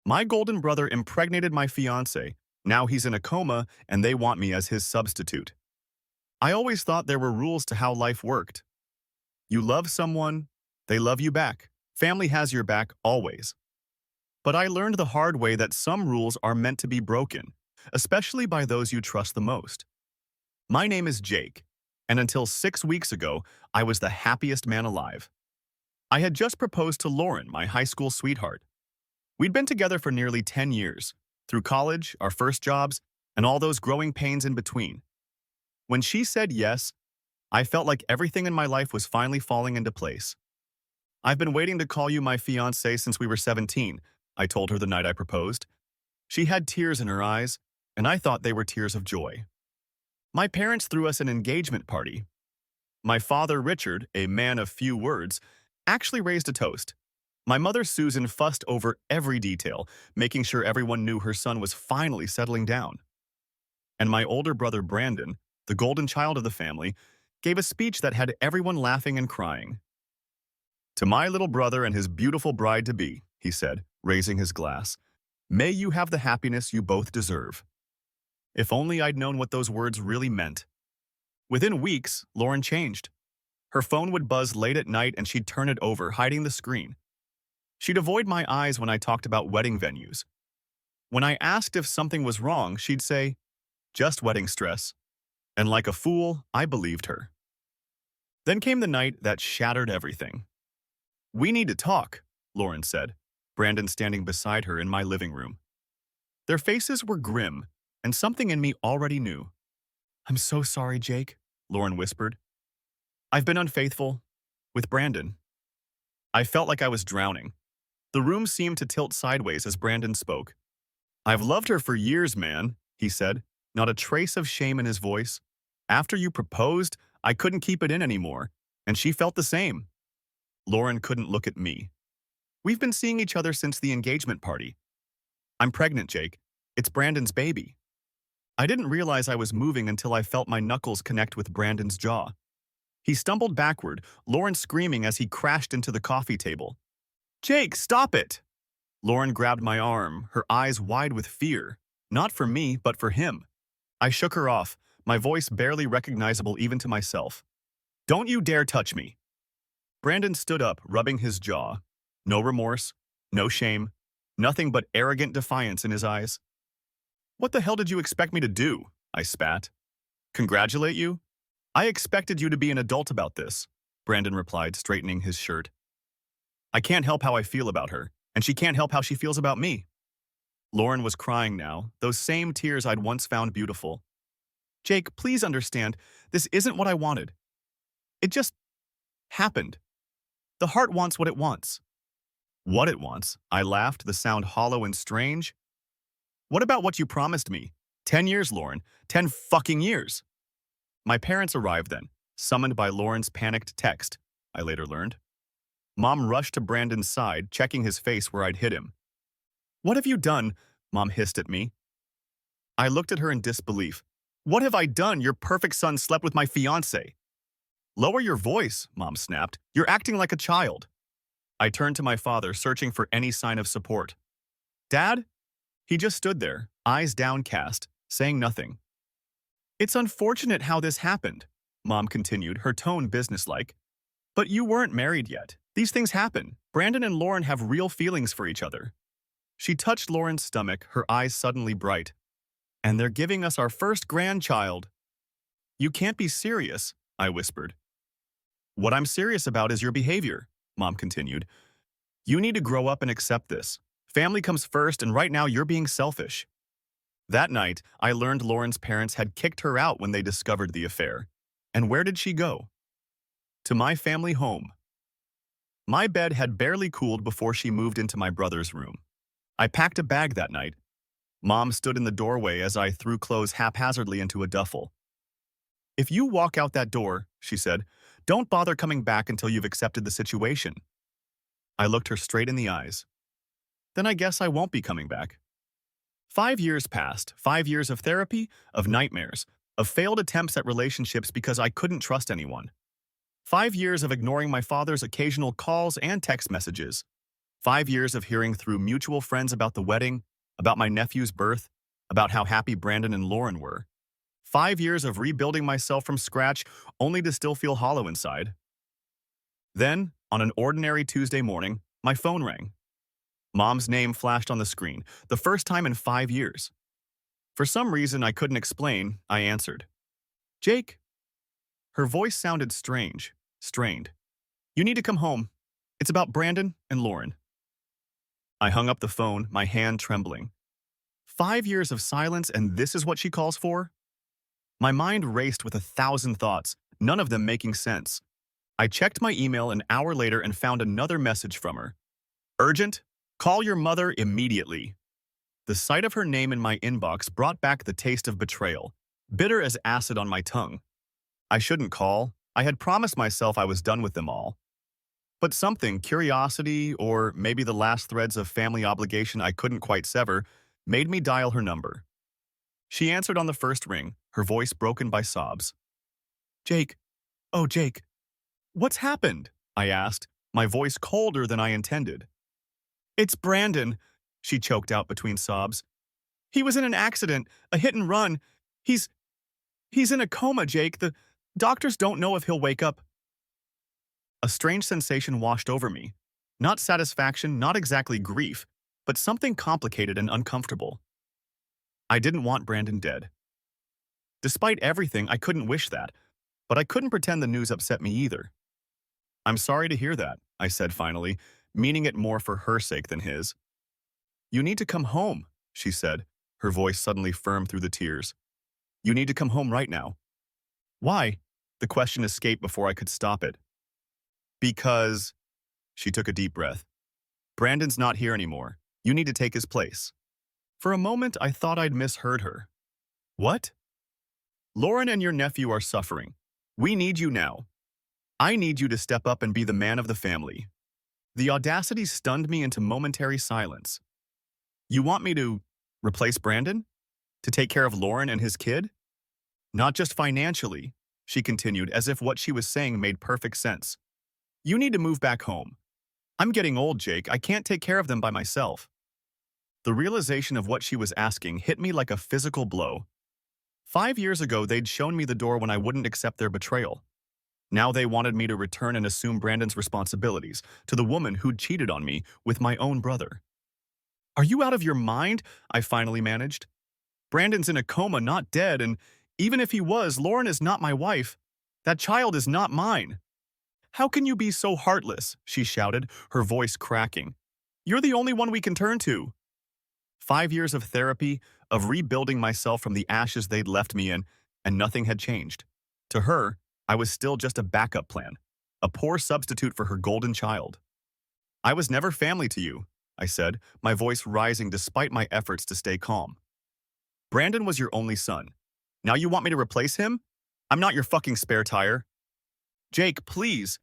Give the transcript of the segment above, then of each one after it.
My golden brother impregnated my fiancée. Now he's in a coma and they want me as his substitute. I always thought there were rules to how life worked. You love someone, they love you back. Family has your back always. But I learned the hard way that some rules are meant to be broken, especially by those you trust the most. My name is Jake, and until 6 weeks ago, I was the happiest man alive. I had just proposed to Lauren, my high school sweetheart. We'd been together for nearly 10 years, through college, our first jobs, and all those growing pains in between. When she said yes, I felt like everything in my life was finally falling into place. I've been waiting to call you my fiancée since we were 17, I told her the night I proposed. She had tears in her eyes, and I thought they were tears of joy. My parents threw us an engagement party. My father, Richard, a man of few words, actually raised a toast. My mother, Susan, fussed over every detail, making sure everyone knew her son was finally settling down. And my older brother, Brandon, the golden child of the family, gave a speech that had everyone laughing and crying. "To my little brother and his beautiful bride-to-be," he said, raising his glass, "may you have the happiness you both deserve." If only I'd known what those words really meant. Within weeks, Lauren changed. Her phone would buzz late at night and she'd turn it over, hiding the screen. She'd avoid my eyes when I talked about wedding venues. When I asked if something was wrong, she'd say, "Just wedding stress." And like a fool, I believed her. Then came the night that shattered everything. "We need to talk," Lauren said, Brandon standing beside her in my living room. Their faces were grim, and something in me already knew. "I'm so sorry, Jake," Lauren whispered. "I've been unfaithful with Brandon." I felt like I was drowning. The room seemed to tilt sideways as Brandon spoke. "I've loved her for years, man," he said, not a trace of shame in his voice. "After you proposed, I couldn't keep it in anymore, and she felt the same." Lauren couldn't look at me. "We've been seeing each other since the engagement party. I'm pregnant, Jake. It's Brandon's baby." I didn't realize I was moving until I felt my knuckles connect with Brandon's jaw. He stumbled backward, Lauren screaming as he crashed into the coffee table. "Jake, stop it!" Lauren grabbed my arm, her eyes wide with fear. Not for me, but for him. I shook her off, my voice barely recognizable even to myself. "Don't you dare touch me!" Brandon stood up, rubbing his jaw. No remorse, no shame, nothing but arrogant defiance in his eyes. "What the hell did you expect me to do?" I spat. "Congratulate you? I expected you to be an adult about this," Brandon replied, straightening his shirt. "I can't help how I feel about her, and she can't help how she feels about me." Lauren was crying now, those same tears I'd once found beautiful. "Jake, please understand, this isn't what I wanted. It just happened. The heart wants what it wants." "What it wants?" I laughed, the sound hollow and strange. "What about what you promised me? 10 years, Lauren. 10 fucking years." My parents arrived then, summoned by Lauren's panicked text, I later learned. Mom rushed to Brandon's side, checking his face where I'd hit him. "What have you done?" Mom hissed at me. I looked at her in disbelief. "What have I done? Your perfect son slept with my fiancée." "Lower your voice," Mom snapped. "You're acting like a child." I turned to my father, searching for any sign of support. "Dad?" He just stood there, eyes downcast, saying nothing. "It's unfortunate how this happened," Mom continued, her tone businesslike. "But you weren't married yet. These things happen. Brandon and Lauren have real feelings for each other." She touched Lauren's stomach, her eyes suddenly bright. "And they're giving us our first grandchild." "You can't be serious," I whispered. "What I'm serious about is your behavior," Mom continued. "You need to grow up and accept this. Family comes first, and right now you're being selfish." That night, I learned Lauren's parents had kicked her out when they discovered the affair. And where did she go? To my family home. My bed had barely cooled before she moved into my brother's room. I packed a bag that night. Mom stood in the doorway as I threw clothes haphazardly into a duffel. "If you walk out that door," she said, "don't bother coming back until you've accepted the situation." I looked her straight in the eyes. "Then I guess I won't be coming back." 5 years passed, 5 years of therapy, of nightmares, of failed attempts at relationships because I couldn't trust anyone. 5 years of ignoring my father's occasional calls and text messages. 5 years of hearing through mutual friends about the wedding, about my nephew's birth, about how happy Brandon and Lauren were. 5 years of rebuilding myself from scratch only to still feel hollow inside. Then, on an ordinary Tuesday morning, my phone rang. Mom's name flashed on the screen, the first time in 5 years. For some reason I couldn't explain, I answered. Jake? Her voice sounded strange, strained. You need to come home. It's about Brandon and Lauren. I hung up the phone, my hand trembling. 5 years of silence, and this is what she calls for? My mind raced with 1,000 thoughts, none of them making sense. I checked my email an hour later and found another message from her. Urgent? Call your mother immediately. The sight of her name in my inbox brought back the taste of betrayal, bitter as acid on my tongue. I shouldn't call. I had promised myself I was done with them all. But something, curiosity, or maybe the last threads of family obligation I couldn't quite sever, made me dial her number. She answered on the first ring, her voice broken by sobs. Jake. Oh, Jake. What's happened? I asked, my voice colder than I intended. It's Brandon, she choked out between sobs. He was in an accident, a hit and run. He's in a coma, Jake. The doctors don't know if he'll wake up. A strange sensation washed over me. Not satisfaction, not exactly grief, but something complicated and uncomfortable. I didn't want Brandon dead. Despite everything, I couldn't wish that, but I couldn't pretend the news upset me either. I'm sorry to hear that, I said finally, meaning it more for her sake than his. You need to come home, she said, her voice suddenly firm through the tears. You need to come home right now. Why? The question escaped before I could stop it. Because, she took a deep breath. Brandon's not here anymore. You need to take his place. For a moment, I thought I'd misheard her. What? Lauren and your nephew are suffering. We need you now. I need you to step up and be the man of the family. The audacity stunned me into momentary silence. You want me to replace Brandon? To take care of Lauren and his kid? Not just financially, she continued, as if what she was saying made perfect sense. You need to move back home. I'm getting old, Jake. I can't take care of them by myself. The realization of what she was asking hit me like a physical blow. 5 years ago, they'd shown me the door when I wouldn't accept their betrayal. Now they wanted me to return and assume Brandon's responsibilities to the woman who'd cheated on me with my own brother. Are you out of your mind? I finally managed. Brandon's in a coma, not dead, and even if he was, Lauren is not my wife. That child is not mine. How can you be so heartless? She shouted, her voice cracking. You're the only one we can turn to. 5 years of therapy, of rebuilding myself from the ashes they'd left me in, and nothing had changed. To her, I was still just a backup plan, a poor substitute for her golden child. I was never family to you, I said, my voice rising despite my efforts to stay calm. Brandon was your only son. Now you want me to replace him? I'm not your fucking spare tire. Jake, please.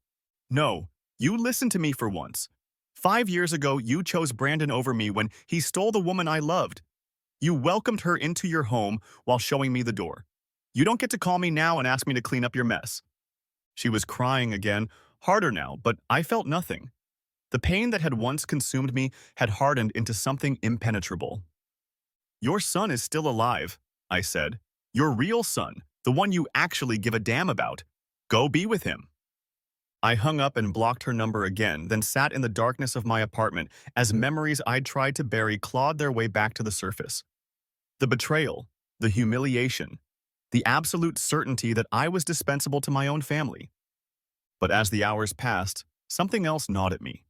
No, you listen to me for once. 5 years ago, you chose Brandon over me when he stole the woman I loved. You welcomed her into your home while showing me the door. You don't get to call me now and ask me to clean up your mess. She was crying again, harder now, but I felt nothing. The pain that had once consumed me had hardened into something impenetrable. Your son is still alive, I said. Your real son, the one you actually give a damn about. Go be with him. I hung up and blocked her number again, then sat in the darkness of my apartment as memories I'd tried to bury clawed their way back to the surface. The betrayal, the humiliation, the absolute certainty that I was dispensable to my own family. But as the hours passed, something else gnawed at me.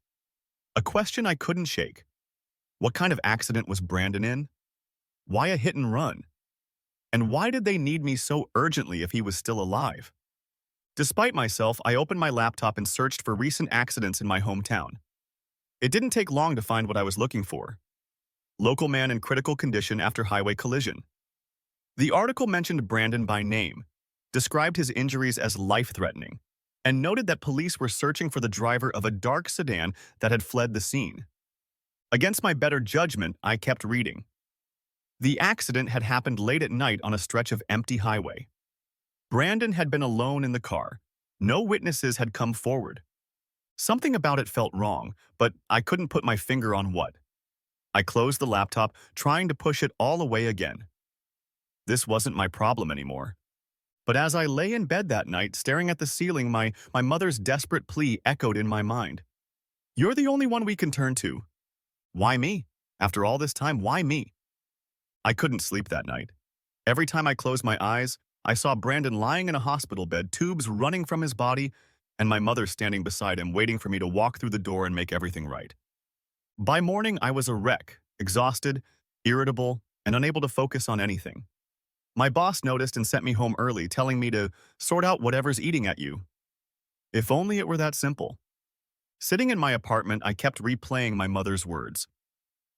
A question I couldn't shake. What kind of accident was Brandon in? Why a hit and run? And why did they need me so urgently if he was still alive? Despite myself, I opened my laptop and searched for recent accidents in my hometown. It didn't take long to find what I was looking for. Local man in critical condition after highway collision. The article mentioned Brandon by name, described his injuries as life-threatening, and noted that police were searching for the driver of a dark sedan that had fled the scene. Against my better judgment, I kept reading. The accident had happened late at night on a stretch of empty highway. Brandon had been alone in the car. No witnesses had come forward. Something about it felt wrong, but I couldn't put my finger on what. I closed the laptop, trying to push it all away again. This wasn't my problem anymore. But as I lay in bed that night, staring at the ceiling, my mother's desperate plea echoed in my mind. You're the only one we can turn to. Why me? After all this time, why me? I couldn't sleep that night. Every time I closed my eyes, I saw Brandon lying in a hospital bed, tubes running from his body, and my mother standing beside him, waiting for me to walk through the door and make everything right. By morning, I was a wreck, exhausted, irritable, and unable to focus on anything. My boss noticed and sent me home early, telling me to sort out whatever's eating at you. If only it were that simple. Sitting in my apartment, I kept replaying my mother's words.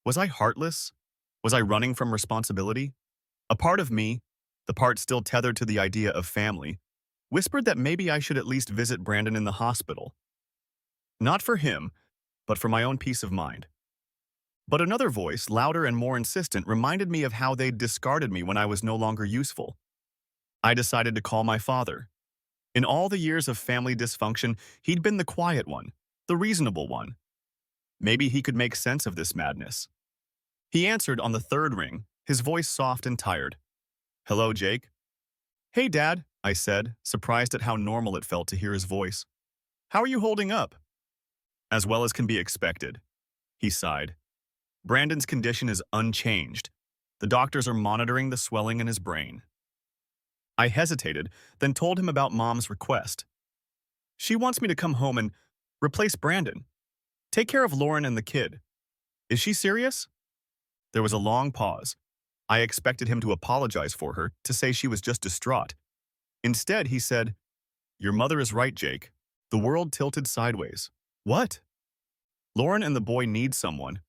Was I heartless? Was I running from responsibility? A part of me, the part still tethered to the idea of family, whispered that maybe I should at least visit Brandon in the hospital. Not for him, but for my own peace of mind. But another voice, louder and more insistent, reminded me of how they'd discarded me when I was no longer useful. I decided to call my father. In all the years of family dysfunction, he'd been the quiet one, the reasonable one. Maybe he could make sense of this madness. He answered on the third ring, his voice soft and tired. Hello, Jake. Hey, Dad, I said, surprised at how normal it felt to hear his voice. How are you holding up? As well as can be expected, he sighed. Brandon's condition is unchanged. The doctors are monitoring the swelling in his brain. I hesitated, then told him about Mom's request. She wants me to come home and replace Brandon. Take care of Lauren and the kid. Is she serious? There was a long pause. I expected him to apologize for her, to say she was just distraught. Instead, he said, Your mother is right, Jake. The world tilted sideways. What? Lauren and the boy need someone.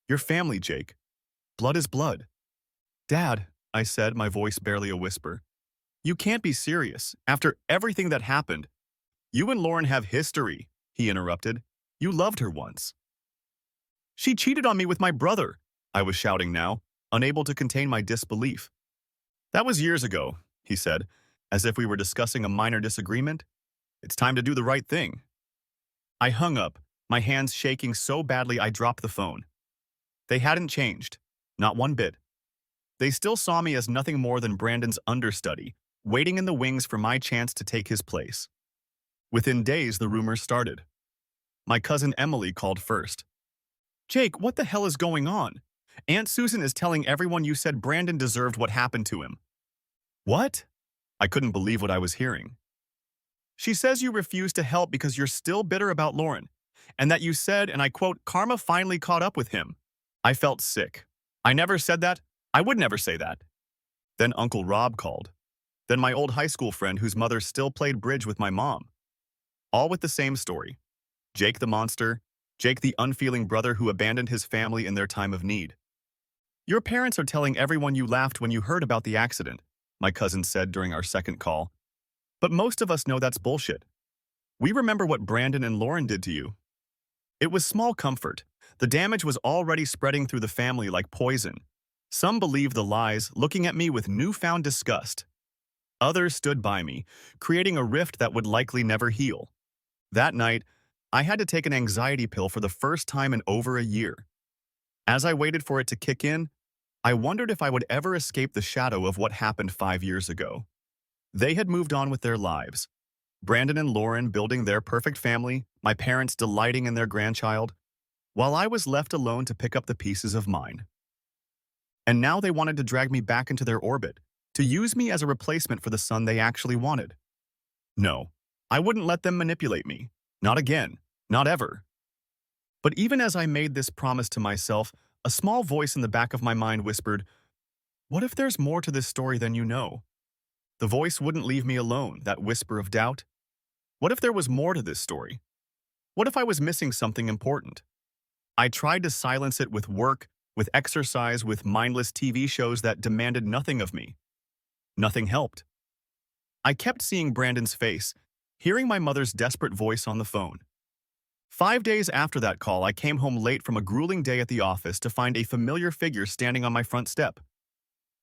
Your family, Jake. Blood is blood. Dad, I said, my voice barely a whisper. You can't be serious. After everything that happened. You and Lauren have history, he interrupted. You loved her once. She cheated on me with my brother, I was shouting now, unable to contain my disbelief. That was years ago, he said, as if we were discussing a minor disagreement. It's time to do the right thing. I hung up, my hands shaking so badly I dropped the phone. They hadn't changed, not one bit. They still saw me as nothing more than Brandon's understudy, waiting in the wings for my chance to take his place. Within days, the rumors started. My cousin Emily called first. Jake, what the hell is going on? Aunt Susan is telling everyone you said Brandon deserved what happened to him. What? I couldn't believe what I was hearing. She says you refused to help because you're still bitter about Lauren, and that you said, and I quote, karma finally caught up with him. I felt sick. I never said that. I would never say that. Then Uncle Rob called. Then my old high school friend whose mother still played bridge with my mom. All with the same story. Jake the monster, Jake the unfeeling brother who abandoned his family in their time of need. Your parents are telling everyone you laughed when you heard about the accident, my cousin said during our second call. But most of us know that's bullshit. We remember what Brandon and Lauren did to you. It was small comfort. The damage was already spreading through the family like poison. Some believed the lies, looking at me with newfound disgust. Others stood by me, creating a rift that would likely never heal. That night, I had to take an anxiety pill for the first time in over a year. As I waited for it to kick in, I wondered if I would ever escape the shadow of what happened 5 years ago. They had moved on with their lives. Brandon and Lauren building their perfect family, my parents delighting in their grandchild, while I was left alone to pick up the pieces of mine. And now they wanted to drag me back into their orbit, to use me as a replacement for the son they actually wanted. No, I wouldn't let them manipulate me. Not again. Not ever. But even as I made this promise to myself, a small voice in the back of my mind whispered, What if there's more to this story than you know? The voice wouldn't leave me alone, that whisper of doubt. What if there was more to this story? What if I was missing something important? I tried to silence it with work, with exercise, with mindless TV shows that demanded nothing of me. Nothing helped. I kept seeing Brandon's face, hearing my mother's desperate voice on the phone. 5 days after that call, I came home late from a grueling day at the office to find a familiar figure standing on my front step.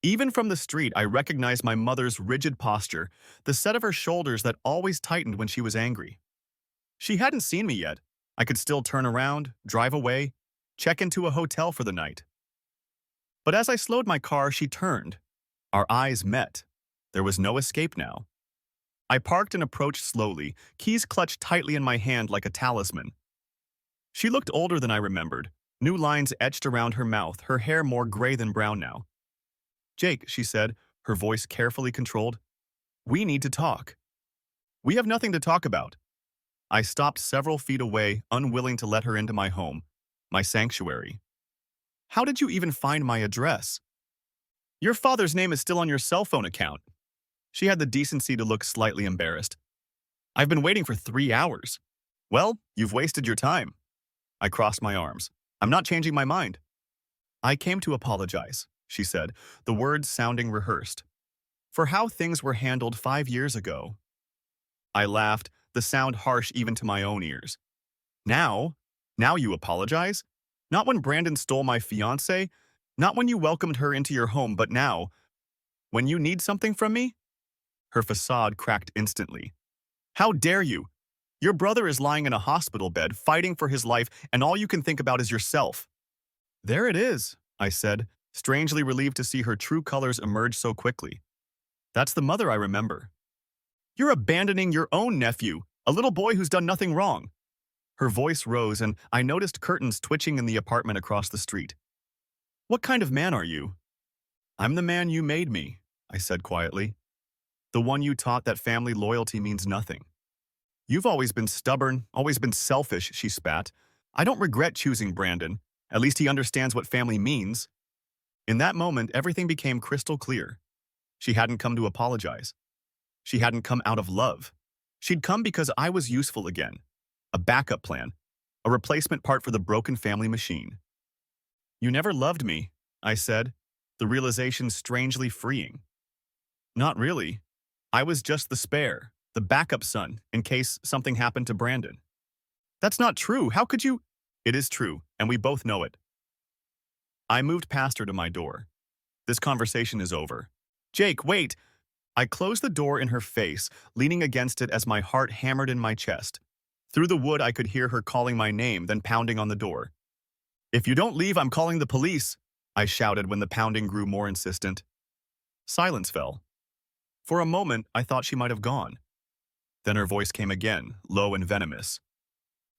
Even from the street, I recognized my mother's rigid posture, the set of her shoulders that always tightened when she was angry. She hadn't seen me yet. I could still turn around, drive away, check into a hotel for the night. But as I slowed my car, she turned. Our eyes met. There was no escape now. I parked and approached slowly, keys clutched tightly in my hand like a talisman. She looked older than I remembered, new lines etched around her mouth, her hair more gray than brown now. "Jake," she said, her voice carefully controlled, "we need to talk." "We have nothing to talk about." I stopped several feet away, unwilling to let her into my home, my sanctuary. "How did you even find my address?" "Your father's name is still on your cell phone account." She had the decency to look slightly embarrassed. "I've been waiting for 3 hours." "Well, you've wasted your time." I crossed my arms. "I'm not changing my mind." "I came to apologize," she said, the words sounding rehearsed, "for how things were handled 5 years ago." I laughed, the sound harsh even to my own ears. Now? Now you apologize? Not when Brandon stole my fiancée, not when you welcomed her into your home, but now, when you need something from me? Her facade cracked instantly. "How dare you? Your brother is lying in a hospital bed, fighting for his life, and all you can think about is yourself." "There it is," I said, strangely relieved to see her true colors emerge so quickly. "That's the mother I remember." "You're abandoning your own nephew, a little boy who's done nothing wrong." Her voice rose, and I noticed curtains twitching in the apartment across the street. "What kind of man are you?" "I'm the man you made me," I said quietly. "The one you taught that family loyalty means nothing." "You've always been stubborn, always been selfish," she spat. "I don't regret choosing Brandon. At least he understands what family means." In that moment, everything became crystal clear. She hadn't come to apologize. She hadn't come out of love. She'd come because I was useful again. A backup plan. A replacement part for the broken family machine. "You never loved me," I said, the realization strangely freeing. "Not really. I was just the spare, the backup son, in case something happened to Brandon." "That's not true. How could you—" "It is true, and we both know it." I moved past her to my door. "This conversation is over." "Jake, wait!" I closed the door in her face, leaning against it as my heart hammered in my chest. Through the wood, I could hear her calling my name, then pounding on the door. "If you don't leave, I'm calling the police," I shouted when the pounding grew more insistent. Silence fell. For a moment, I thought she might have gone. Then her voice came again, low and venomous.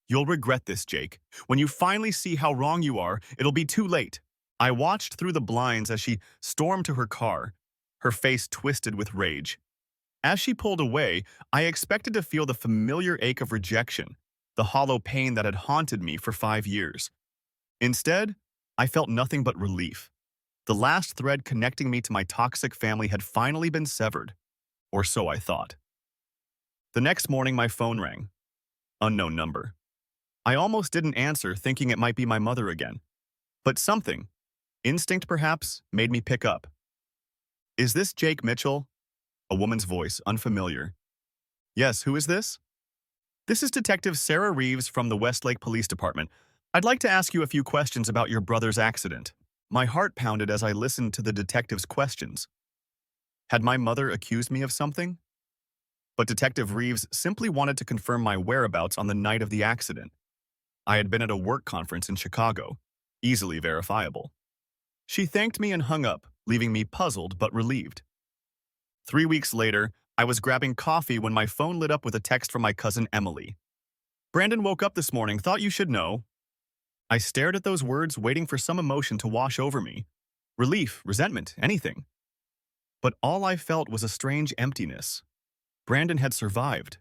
"You'll regret this, Jake. When you finally see how wrong you are, it'll be too late." I watched through the blinds as she stormed to her car, her face twisted with rage. As she pulled away, I expected to feel the familiar ache of rejection, the hollow pain that had haunted me for 5 years. Instead, I felt nothing but relief. The last thread connecting me to my toxic family had finally been severed, or so I thought. The next morning, my phone rang. Unknown number. I almost didn't answer, thinking it might be my mother again. But something, instinct perhaps, made me pick up. "Is this Jake Mitchell?" A woman's voice, unfamiliar. "Yes, who is this?" "This is Detective Sarah Reeves from the Westlake Police Department. I'd like to ask you a few questions about your brother's accident." My heart pounded as I listened to the detective's questions. Had my mother accused me of something? But Detective Reeves simply wanted to confirm my whereabouts on the night of the accident. I had been at a work conference in Chicago, easily verifiable. She thanked me and hung up, leaving me puzzled but relieved. 3 weeks later, I was grabbing coffee when my phone lit up with a text from my cousin Emily. "Brandon woke up this morning, thought you should know." I stared at those words, waiting for some emotion to wash over me. Relief, resentment, anything. But all I felt was a strange emptiness. Brandon had survived.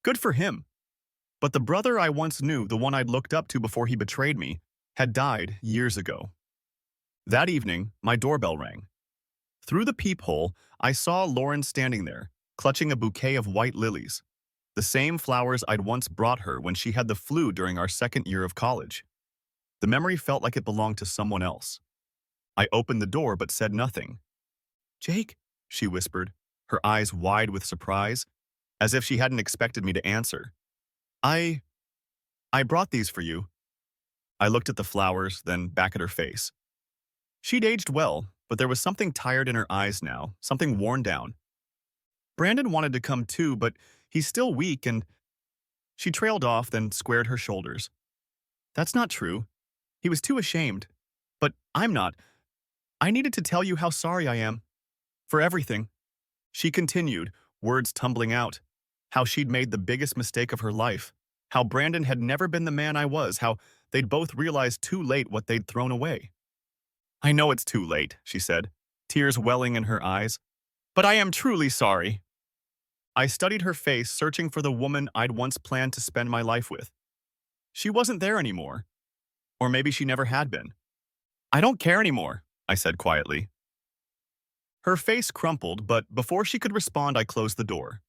Good for him. But the brother I once knew, the one I'd looked up to before he betrayed me, had died years ago. That evening, my doorbell rang. Through the peephole, I saw Lauren standing there, clutching a bouquet of white lilies, the same flowers I'd once brought her when she had the flu during our second year of college. The memory felt like it belonged to someone else. I opened the door but said nothing. "Jake," she whispered, her eyes wide with surprise, as if she hadn't expected me to answer. I brought these for you." I looked at the flowers, then back at her face. She'd aged well, but there was something tired in her eyes now, something worn down. "Brandon wanted to come too, but he's still weak and—" She trailed off, then squared her shoulders. That's not true. He was too ashamed. But I'm not. I needed to tell you how sorry I am. For everything. She continued, words tumbling out. How she'd made the biggest mistake of her life. How Brandon had never been the man I was. How they'd both realized too late what they'd thrown away. I know it's too late, she said, tears welling in her eyes. But I am truly sorry. I studied her face, searching for the woman I'd once planned to spend my life with. She wasn't there anymore. Or maybe she never had been. I don't care anymore, I said quietly. Her face crumpled, but before she could respond, I closed the door.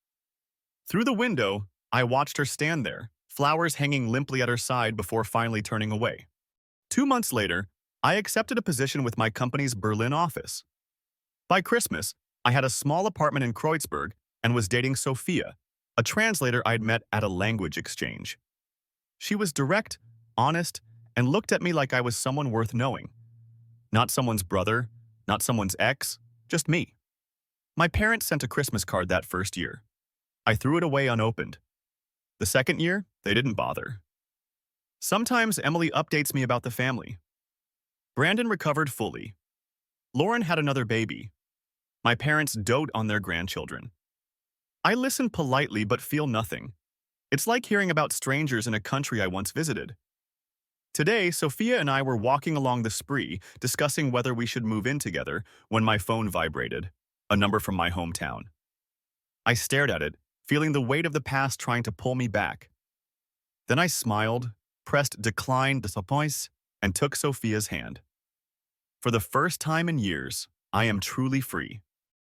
Through the window, I watched her stand there, flowers hanging limply at her side before finally turning away. 2 months later, I accepted a position with my company's Berlin office. By Christmas, I had a small apartment in Kreuzberg and was dating Sophia, a translator I'd met at a language exchange. She was direct, honest, and looked at me like I was someone worth knowing. Not someone's brother, not someone's ex, just me. My parents sent a Christmas card that first year. I threw it away unopened. The second year, they didn't bother. Sometimes Emily updates me about the family. Brandon recovered fully. Lauren had another baby. My parents dote on their grandchildren. I listen politely but feel nothing. It's like hearing about strangers in a country I once visited. Today, Sophia and I were walking along the spree, discussing whether we should move in together, when my phone vibrated, a number from my hometown. I stared at it, feeling the weight of the past trying to pull me back. Then I smiled, pressed decline disappoints, and took Sophia's hand. For the first time in years, I am truly free.